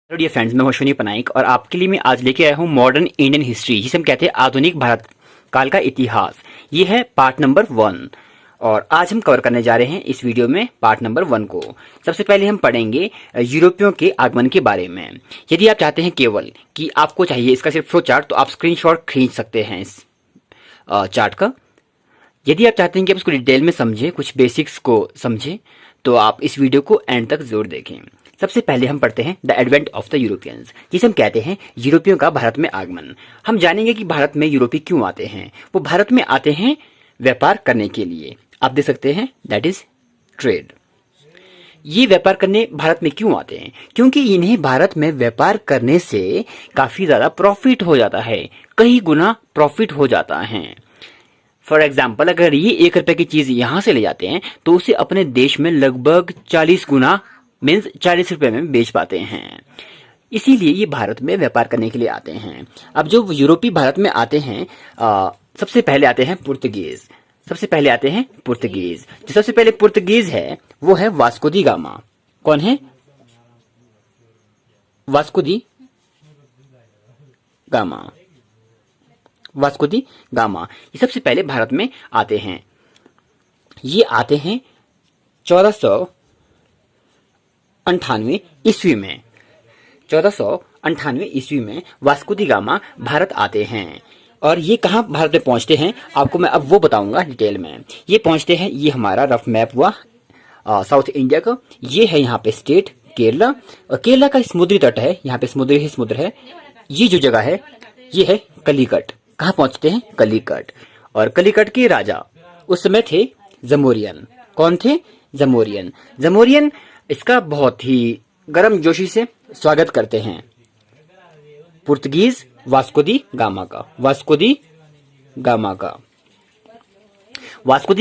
Hello dear friends, मैं अश्विनी पनाइक और आपके लिए मैं आज लेके आया हूँ मॉडर्न इंडियन हिस्ट्री, जिसे हम कहते हैं आधुनिक भारत काल का इतिहास। ये है पार्ट नंबर 1 और आज हम कवर करने जा रहे हैं इस वीडियो में पार्ट नंबर 1 को। सबसे पहले हम पढ़ेंगे यूरोपियों के आगमन के बारे में। यदि आप चाहते हैं केवल कि आपको चाहिए इसका सिर्फ फ्लो चार्ट, तो आप स्क्रीनशॉट खींच सकते हैं इस चार्ट का। यदि आप चाहते हैं कि आप इसको डिटेल में समझें, कुछ बेसिक्स को समझें, तो आप इस वीडियो को एंड तक जरूर देखें। सबसे पहले हम पढ़ते हैं the advent of the Europeans, जिसे हम कहते हैं यूरोपियों का भारत में आगमन। हम जानेंगे कि भारत में यूरोपी क्यों आते हैं। वो भारत में आते हैं व्यापार करने के लिए। आप देख सकते हैं दैट इज ट्रेड। ये व्यापार करने भारत में क्यों आते हैं? क्योंकि इन्हें भारत में व्यापार करने से काफी ज्यादा प्रॉफिट हो जाता है, कई गुना प्रॉफिट हो जाता है। फॉर एग्जाम्पल, अगर ये 1 रुपए की चीज यहां से ले जाते हैं तो उसे अपने देश में लगभग 40 गुना मीन्स 40 रुपए में बेच पाते हैं। इसीलिए ये भारत में व्यापार करने के लिए आते हैं। अब जो यूरोपी भारत में आते हैं, सबसे पहले आते हैं पुर्तगीज। जो सबसे पहले पुर्तगीज है वो है वास्को दी गामा। कौन है? वास्को दी गामा। ये सबसे पहले भारत में आते हैं। ये आते हैं 1498 ईस्वी में। 1498 ईस्वी में वास्को दी गामा भारत आते हैं। और ये कहाँ भारत में पहुंचते हैं आपको मैं अब वो बताऊंगा डिटेल में। ये पहुंचते हैं, ये हमारा रफ मैप हुआ साउथ इंडिया का। ये है यहाँ पे स्टेट केरला, और केरला का समुद्री तट है, यहाँ पे समुद्र है। ये जो जगह है ये है कलिकट। कहाँ पहुंचते हैं? कलिकट। और कलिकट के राजा उस समय थे जमोरियन। कौन थे? जमोरियन इसका बहुत ही गर्म जोशी से स्वागत करते हैं पुर्तगीज वास्को दी गामा का। वास्को दी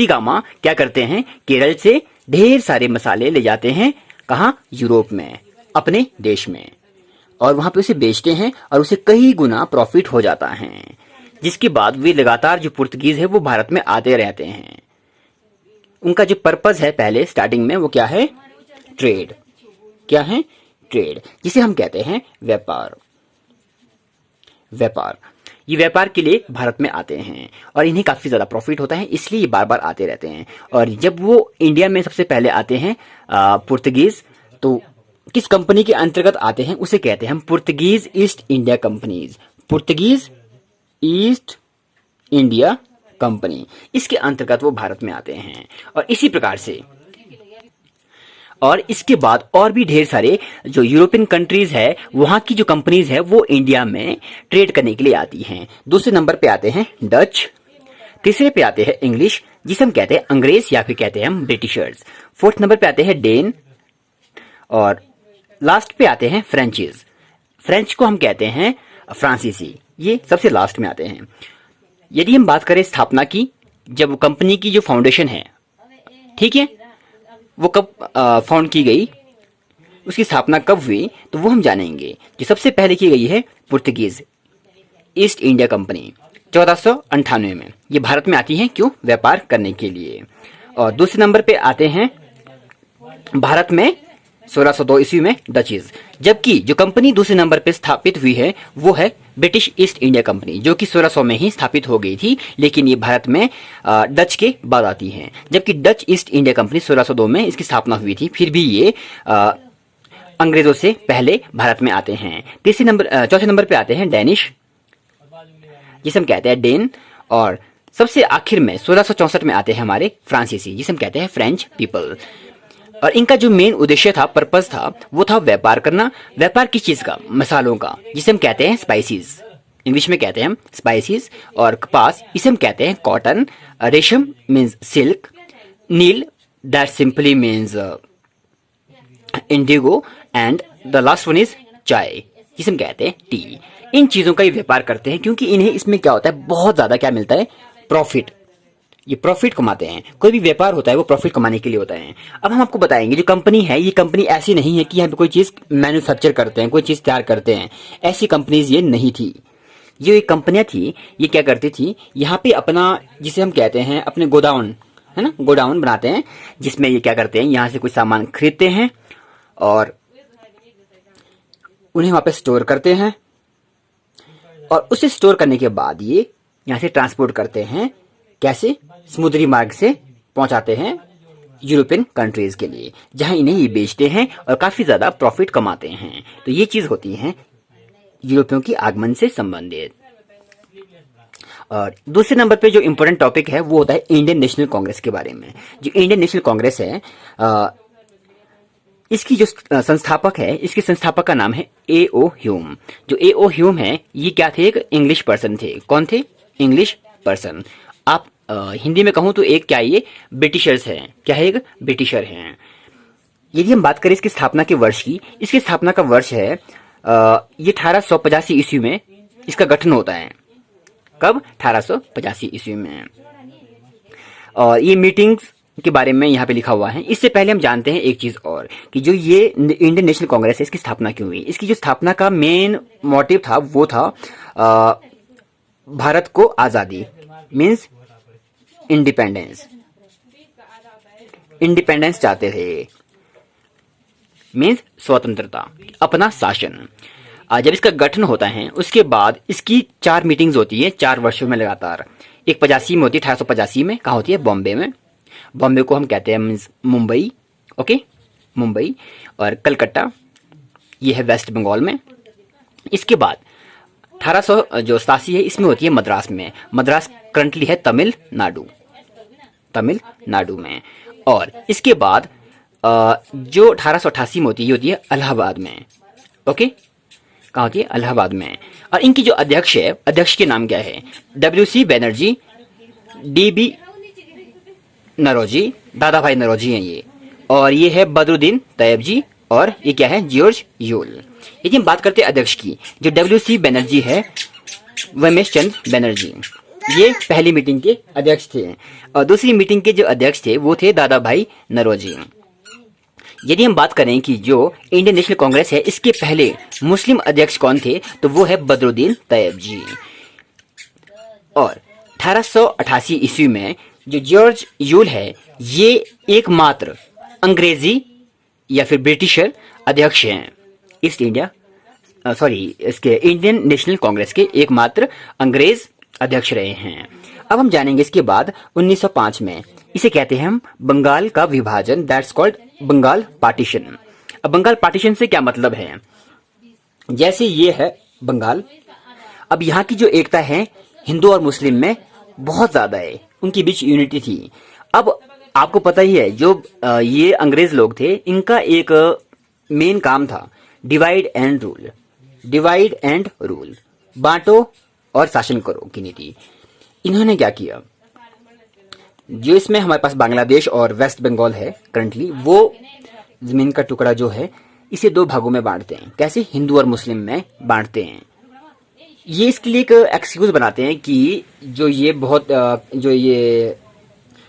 गामा क्या करते हैं? केरल से ढेर सारे मसाले ले जाते हैं। कहाँ? यूरोप में, अपने देश में, और वहां पे उसे बेचते हैं और उसे कई गुना प्रॉफिट हो जाता है। जिसके बाद वे लगातार, जो पुर्तगीज है वो भारत में आते रहते हैं। उनका जो पर्पस है पहले स्टार्टिंग में वो क्या है? ट्रेड। क्या है? ट्रेड, जिसे हम कहते हैं व्यापार। ये व्यापार के लिए भारत में आते हैं और इन्हें काफी ज्यादा प्रॉफिट होता है, इसलिए ये बार बार आते रहते हैं। और जब वो इंडिया में सबसे पहले आते हैं पुर्तगीज, तो किस कंपनी के अंतर्गत आते हैं उसे कहते हैं हम पुर्तगीज ईस्ट इंडिया कंपनी। इसके अंतर्गत वो भारत में आते हैं। और इसी प्रकार से, और इसके बाद और भी ढेर सारे जो यूरोपियन कंट्रीज है, वहां की जो कंपनीज है वो इंडिया में ट्रेड करने के लिए आती हैं। दूसरे नंबर पे आते हैं डच, तीसरे पे आते हैं इंग्लिश, जिसे हम कहते हैं अंग्रेज या फिर कहते हैं हम ब्रिटिशर्स। 4th नंबर पे आते हैं डेन, और लास्ट पे आते हैं फ्रेंच को हम कहते हैं फ्रांसीसी। ये सबसे लास्ट में आते हैं। यदि हम बात करें स्थापना की, जब कंपनी की जो फाउंडेशन है, ठीक है, वो कब फाउंड की गई, उसकी स्थापना कब हुई, तो वो हम जानेंगे। जो सबसे पहले की गई है पुर्तगीज ईस्ट इंडिया कंपनी 1498 में। ये भारत में आती है, क्यों? व्यापार करने के लिए। और दूसरे नंबर पे आते हैं भारत में 1602 ईस्वी में डचीज। जबकि जो कंपनी दूसरे नंबर पे स्थापित हुई है वो है ब्रिटिश ईस्ट इंडिया कंपनी, जो कि 1600 में ही स्थापित हो गई थी, लेकिन ये भारत में डच के बाद आती है। जबकि डच ईस्ट इंडिया कंपनी 1602 में इसकी स्थापना हुई थी, फिर भी ये अंग्रेजों से पहले भारत में आते हैं। चौथे नंबर पे आते हैं डैनिश, जिसे हम कहते हैं डेन। और सबसे आखिर में 1664 में आते हैं हमारे फ्रांसीसी, जिसे हम कहते हैं फ्रेंच पीपल। और इनका जो मेन उद्देश्य था, पर्पस था, वो था व्यापार करना। व्यापार किस चीज का? मसालों का, जिसे हम कहते हैं स्पाइसेस। इंग्लिश में कहते हैं हम स्पाइसेस। और कपास, इसे हम कहते हैं cotton. Resham means silk. Neel, that simply means indigo. And the last one is chai, जिसे हम कहते हैं टी। इन चीजों का ये व्यापार करते हैं, क्योंकि इन्हें इसमें क्या होता है, बहुत ज्यादा क्या मिलता है? प्रॉफिट। ये प्रॉफिट कमाते हैं। कोई भी व्यापार होता है वो प्रॉफिट कमाने के लिए होता है। अब हम आपको बताएंगे, जो कंपनी है, ये कंपनी ऐसी नहीं है कि यहाँ पे कोई चीज मैन्युफैक्चर करते हैं, कोई चीज तैयार करते हैं। ऐसी कंपनीज ये नहीं थी। जो ये कंपनियां थी, ये क्या करती थी, यहाँ पे अपना, जिसे हम कहते हैं अपने गोडाउन, है ना, गोडाउन बनाते हैं, जिसमें ये क्या करते हैं, यहाँ से कुछ सामान खरीदते हैं और उन्हें वहां पे स्टोर करते हैं और उसे स्टोर करने के बाद ये यहाँ से ट्रांसपोर्ट करते हैं। कैसे? समुद्री मार्ग से पहुंचाते हैं यूरोपियन कंट्रीज के लिए, जहां इन्हें ये बेचते हैं और काफी ज्यादा प्रॉफिट कमाते हैं। तो ये चीज होती है यूरोपियों की आगमन से संबंधित। और दूसरे नंबर पे जो इम्पोर्टेंट टॉपिक है वो होता है इंडियन नेशनल कांग्रेस के बारे में। जो इंडियन नेशनल कांग्रेस है, इसकी जो संस्थापक है, इसके संस्थापक का नाम है A.O. ह्यूम। जो A.O. ह्यूम है, ये क्या थे? एक इंग्लिश पर्सन थे। कौन थे? English person. आप हिंदी में कहूं तो एक क्या, ये ब्रिटिशर्स हैं। क्या है? एक ब्रिटिशर हैं। यदि हम बात करें इसकी स्थापना के वर्ष की, इसकी स्थापना का वर्ष है ये 1885 ईस्वी में इसका गठन होता है। कब? 1885 ईस्वी में। और ये मीटिंग्स के बारे में यहाँ पे लिखा हुआ है। इससे पहले हम जानते हैं एक चीज और, कि जो ये इंडियन नेशनल कांग्रेस है, इसकी स्थापना क्यों हुई? इसकी जो स्थापना का मेन मोटिव था वो था भारत को आजादी, मीन्स इंडिपेंडेंस। इंडिपेंडेंस चाहते थे, मीन्स स्वतंत्रता, अपना शासन। जब इसका गठन होता है उसके बाद इसकी 4 मीटिंग्स होती है 4 वर्षों में लगातार। एक 85 में होती है, 1885 में। कहाँ होती है? बॉम्बे में। बॉम्बे को हम कहते हैं मीन्स मुंबई। ओके, मुंबई। और कलकत्ता, ये है वेस्ट बंगाल में। इसके बाद 1887 है, इसमें होती है मद्रास में। मद्रास करंटली है तमिलनाडु, तमिलनाडु में। और इसके बाद जो 1888 में होती है इलाहाबाद में। ओके, कहाँ होती है? इलाहाबाद में। और इनकी जो अध्यक्ष है, अध्यक्ष के नाम क्या है? WC बनर्जी, DB नरोजी, दादा भाई नरोजी हैं ये। और ये है बदरुद्दीन तैयब जी, और ये क्या है? George Yule. यदि हम बात करते हैं अध्यक्ष की, जो WC बनर्जी है, रमेश चंद्र बनर्जी, ये पहली मीटिंग के अध्यक्ष थे। और दूसरी मीटिंग के जो अध्यक्ष थे वो थे दादा भाई नरोजी। यदि हम बात करें कि जो इंडियन नेशनल कांग्रेस है, इसके पहले मुस्लिम अध्यक्ष कौन थे, तो वो है बदरुद्दीन तैयब जी। और 1888 ईस्वी में जो जॉर्ज यूल है, ये एकमात्र अंग्रेजी या फिर ब्रिटिशर अध्यक्ष हैं ईस्ट इंडिया इसके इंडियन नेशनल कांग्रेस के एकमात्र अंग्रेज अध्यक्ष रहे हैं। अब हम जानेंगे इसके बाद 1905 में, इसे कहते हैं हम बंगाल का विभाजन, दैट्स कॉल्ड बंगाल पार्टीशन। अब बंगाल पार्टीशन से क्या मतलब है? जैसे ये है बंगाल, अब यहाँ की जो एकता है हिंदू और मुस्लिम में बहुत ज्यादा है, उनके बीच यूनिटी थी। अब आपको पता ही है, जो ये अंग्रेज लोग थे, इनका एक मेन काम था divide and rule, divide and rule, बांटो और शासन करो की नीति। इन्होंने क्या किया, जो इसमें हमारे पास बांग्लादेश और वेस्ट बंगाल है करंटली, वो जमीन का टुकड़ा जो है इसे 2 भागों में बांटते हैं। कैसे? हिंदू और मुस्लिम में बांटते हैं। ये इसके लिए एक एक्सक्यूज बनाते हैं कि जो ये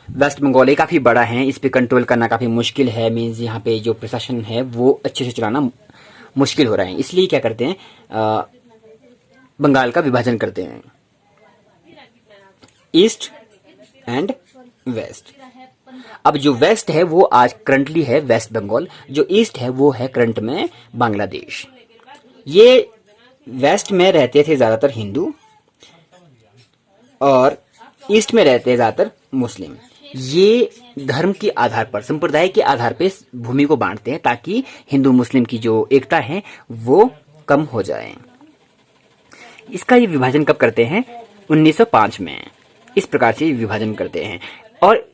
वेस्ट बंगाल है काफी बड़ा है, इस पे कंट्रोल करना काफी मुश्किल है, मीन्स यहाँ पे जो प्रशासन है वो अच्छे से चलाना मुश्किल हो रहा है, इसलिए क्या करते हैं बंगाल का विभाजन करते हैं, ईस्ट एंड वेस्ट। अब जो वेस्ट है वो आज करंटली है वेस्ट बंगाल, जो ईस्ट है वो है करंट में बांग्लादेश। ये वेस्ट में रहते थे ज्यादातर हिंदू और ईस्ट में रहते हैं ज्यादातर मुस्लिम। ये धर्म के आधार पर, संप्रदाय के आधार पर भूमि को बांटते हैं ताकि हिंदू मुस्लिम की जो एकता है वो कम हो जाए। इसका ये विभाजन कब करते हैं? 1905 में इस प्रकार से विभाजन करते हैं। और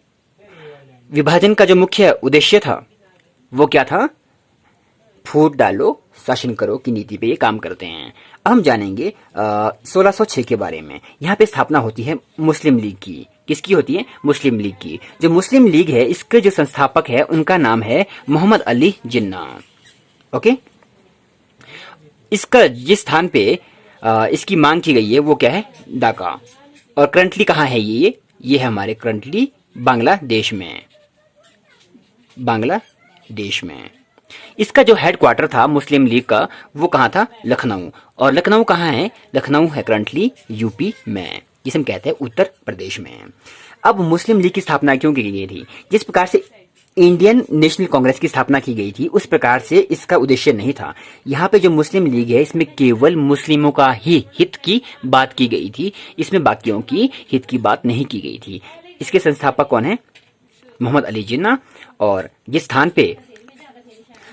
विभाजन का जो मुख्य उद्देश्य था वो क्या था? फूट डालो शासन करो की नीति पे ये काम करते हैं। अब हम जानेंगे 1606 के बारे में। यहाँ पे स्थापना होती है मुस्लिम लीग की। किसकी होती है? मुस्लिम लीग की। जो मुस्लिम लीग है इसके जो संस्थापक है उनका नाम है मोहम्मद अली जिन्ना। ओके, इसका जिस स्थान पे इसकी मांग की गई है वो क्या है? ढाका। और करंटली कहाँ है ये है हमारे करंटली बांग्लादेश में, बांग्लादेश में। इसका जो हेडक्वार्टर था मुस्लिम लीग का वो कहाँ था? लखनऊ। और लखनऊ कहाँ है? लखनऊ है करंटली यूपी में, जिसे हम कहते हैं उत्तर प्रदेश में। अब मुस्लिम लीग की स्थापना क्यों की गई थी? जिस प्रकार से इंडियन नेशनल कांग्रेस की स्थापना की गई थी उस प्रकार से इसका उद्देश्य नहीं था। यहाँ पे जो मुस्लिम लीग है इसमें केवल मुस्लिमों का ही हित की बात की गई थी, इसमें बाकियों की हित की बात नहीं की गई थी। इसके संस्थापक कौन है? मोहम्मद अली जिन्ना। और जिस स्थान पे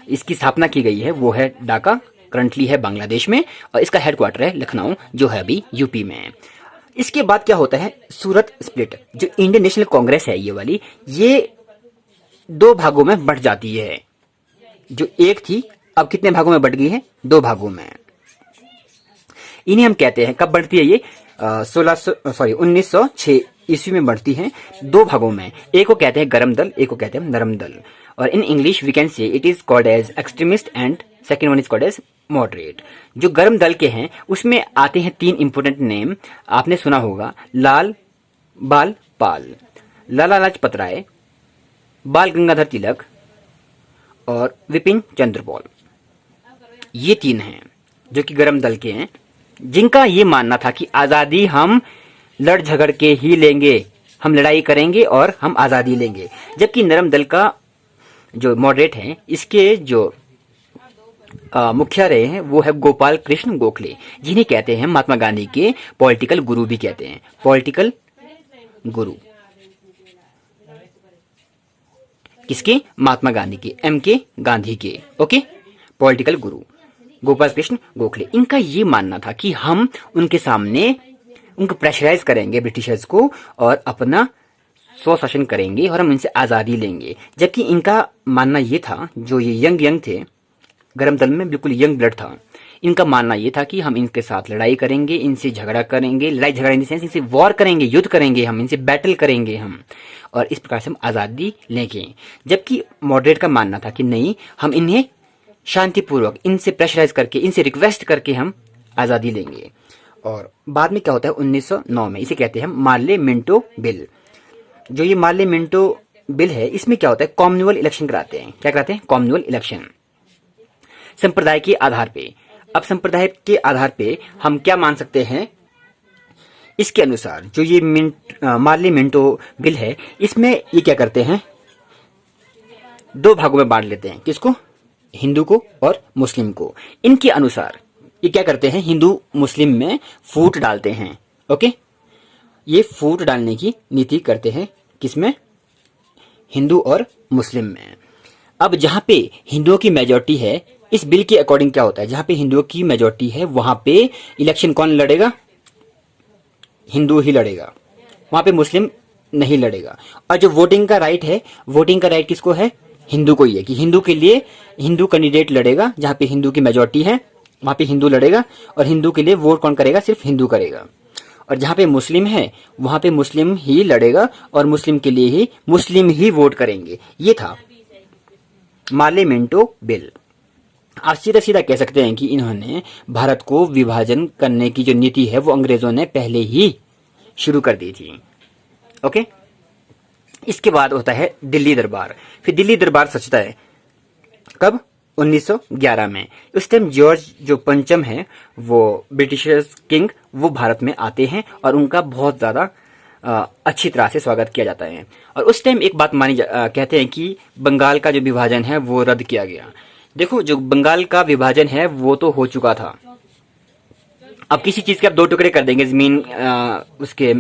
इसकी स्थापना की गई है वो है ढाका, करंटली है बांग्लादेश में, और इसका हेडक्वार्टर है लखनऊ जो है अभी यूपी में। इसके बाद क्या होता है? सूरत स्प्लिट। जो इंडियन नेशनल कांग्रेस है ये वाली, ये दो भागों में बढ़ जाती है। जो एक थी अब कितने भागों में बढ़ गई है? दो भागों में। इन्हें हम कहते हैं, कब बढ़ती है ये? 1906 ईस्वी में बढ़ती है दो भागों में। एक को कहते हैं गरम दल, एक को कहते हैं नरम दल। और in English we can say it is called as extremist and second one is called as moderate. जो गरम दल के हैं उसमें आते हैं तीन इंपोर्टेंट नेम, आपने सुना होगा, लाल बाल पाल, लाला लाजपत राय, बाल गंगाधर तिलक और विपिन चंद्र पॉल। ये तीन हैं जो कि गरम दल के हैं, जिनका ये मानना था कि आजादी हम लड़ झगड़ के ही लेंगे, हम लड़ाई करेंगे और हम आजादी लेंगे। जबकि नरम दल का जो मॉडरेट हैं, इसके जो मुखिया रहे हैं वो है गोपाल कृष्ण गोखले, जिन्हें कहते हैं महात्मा गांधी के पॉलिटिकल गुरु भी कहते हैं। पॉलिटिकल गुरु किसके? महात्मा गांधी के, MK गांधी के। ओके, पॉलिटिकल गुरु गोपाल कृष्ण गोखले। इनका ये मानना था कि हम उनके सामने उनको प्रेशराइज करेंगे ब्रिटिशर्स को और अपना स्वशासन करेंगे और हम इनसे आजादी लेंगे। जबकि इनका मानना ये था, जो ये यंग थे, गरम दल में बिल्कुल यंग ब्लड था, इनका मानना ये था कि हम इनके साथ लड़ाई करेंगे, इनसे झगड़ा करेंगे, लड़ाई झगड़ा इन द सेंस इनसे वॉर करेंगे, युद्ध करेंगे, हम इनसे बैटल करेंगे हम, और इस प्रकार से हम आजादी लेंगे। जबकि मॉडरेट का मानना था कि नहीं, हम इन्हें शांतिपूर्वक इनसे प्रेशराइज करके, इनसे रिक्वेस्ट करके हम आजादी लेंगे। और बाद में क्या होता है? 1909 में इसे कहते हैं मार्ले मिंटो बिल। जो ये मार्ले मिंटो बिल है, इसमें क्या होता है? कॉमनवेल्थ इलेक्शन कराते हैं। क्या कराते हैं? कॉमनवेल्थ इलेक्शन, संप्रदाय के आधार पे। अब संप्रदाय के आधार पे हम क्या मान सकते हैं? इसके अनुसार जो ये मार्ले मिंटो बिल है, इसमें ये क्या करते हैं? दो भागों में बांट लेते हैं। किसको? हिंदू को और मुस्लिम को। इनके अनुसार ये क्या करते हैं? हिंदू मुस्लिम में फूट डालते हैं। ओके, ये फूट डालने की नीति करते हैं। किसमें? हिंदू और मुस्लिम में। अब जहां पे हिंदुओं की मेजोरिटी है, इस बिल के अकॉर्डिंग क्या होता है? जहां पे हिंदुओं की मेजोरिटी है वहां पे इलेक्शन कौन लड़ेगा? हिंदू ही लड़ेगा, वहां पे मुस्लिम नहीं लड़ेगा। और जो वोटिंग का राइट है, वोटिंग का राइट किसको है? हिंदू को ही है, कि हिंदू के लिए हिंदू कैंडिडेट लड़ेगा। जहां पे हिंदू की मेजोरिटी है वहां पे हिंदू लड़ेगा, और हिंदू के लिए वोट कौन करेगा? सिर्फ हिंदू करेगा। और जहां पे मुस्लिम है वहां पे मुस्लिम ही लड़ेगा, और मुस्लिम के लिए ही मुस्लिम ही वोट करेंगे। ये था मार्ले मिंटो बिल। आप सीधा सीधा कह सकते हैं कि इन्होंने भारत को विभाजन करने की जो नीति है वो अंग्रेजों ने पहले ही शुरू कर दी थी। ओके, इसके बाद होता है दिल्ली दरबार। फिर दिल्ली दरबार सचता है कब? 1911 में। उस टाइम जॉर्ज जो पंचम है, वो ब्रिटिशर्स किंग, वो भारत में आते हैं और उनका बहुत ज्यादा अच्छी तरह से स्वागत किया जाता है। और उस टाइम एक बात कहते हैं कि बंगाल का जो विभाजन है वो रद्द किया गया। देखो, जो बंगाल का विभाजन है वो तो हो चुका था। अब किसी चीज के आप दो टुकड़े कर देंगे, जमीन उसके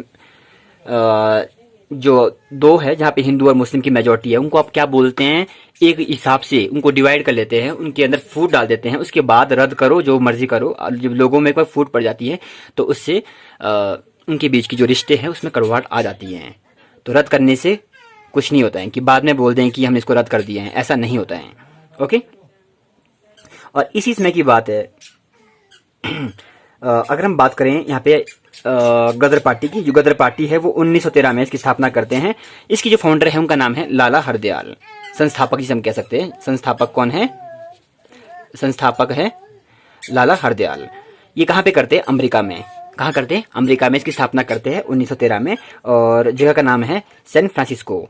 जो दो है जहाँ पे हिंदू और मुस्लिम की मेजोरिटी है, उनको आप क्या बोलते हैं? एक हिसाब से उनको डिवाइड कर लेते हैं, उनके अंदर फूट डाल देते हैं, उसके बाद रद्द करो, जो मर्जी करो। और जब लोगों में एक बार फूट पड़ जाती है तो उससे उनके बीच की जो रिश्ते हैं उसमें कड़वाहट आ जाती है। तो रद्द करने से कुछ नहीं होता है कि बाद में बोल दें कि हमने इसको रद्द कर दिया है, ऐसा नहीं होता है। ओके, और इसी समय की बात है अगर हम बात करें यहाँ पे गदर पार्टी की। जो गदर पार्टी है वो 1913 में इसकी स्थापना करते हैं। इसकी जो फाउंडर है उनका नाम है लाला हरदयाल। संस्थापक जिसे हम कह सकते हैं। संस्थापक कौन है? संस्थापक है लाला हरदयाल। ये कहाँ पे करते हैं? अमेरिका में। कहाँ करते हैं? अमेरिका में इसकी स्थापना करते हैं 1913 में, और जगह का नाम है सैन फ्रांसिस्को।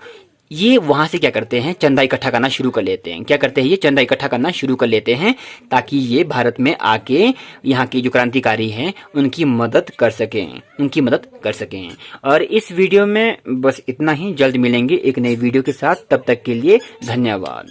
ये वहां से क्या करते हैं, चंदा इकट्ठा करना शुरू कर लेते हैं। क्या करते हैं, ये चंदा इकट्ठा करना शुरू कर लेते हैं ताकि ये भारत में आके यहाँ के जो क्रांतिकारी हैं उनकी मदद कर सकें। और इस वीडियो में बस इतना ही। जल्द मिलेंगे एक नई वीडियो के साथ, तब तक के लिए धन्यवाद।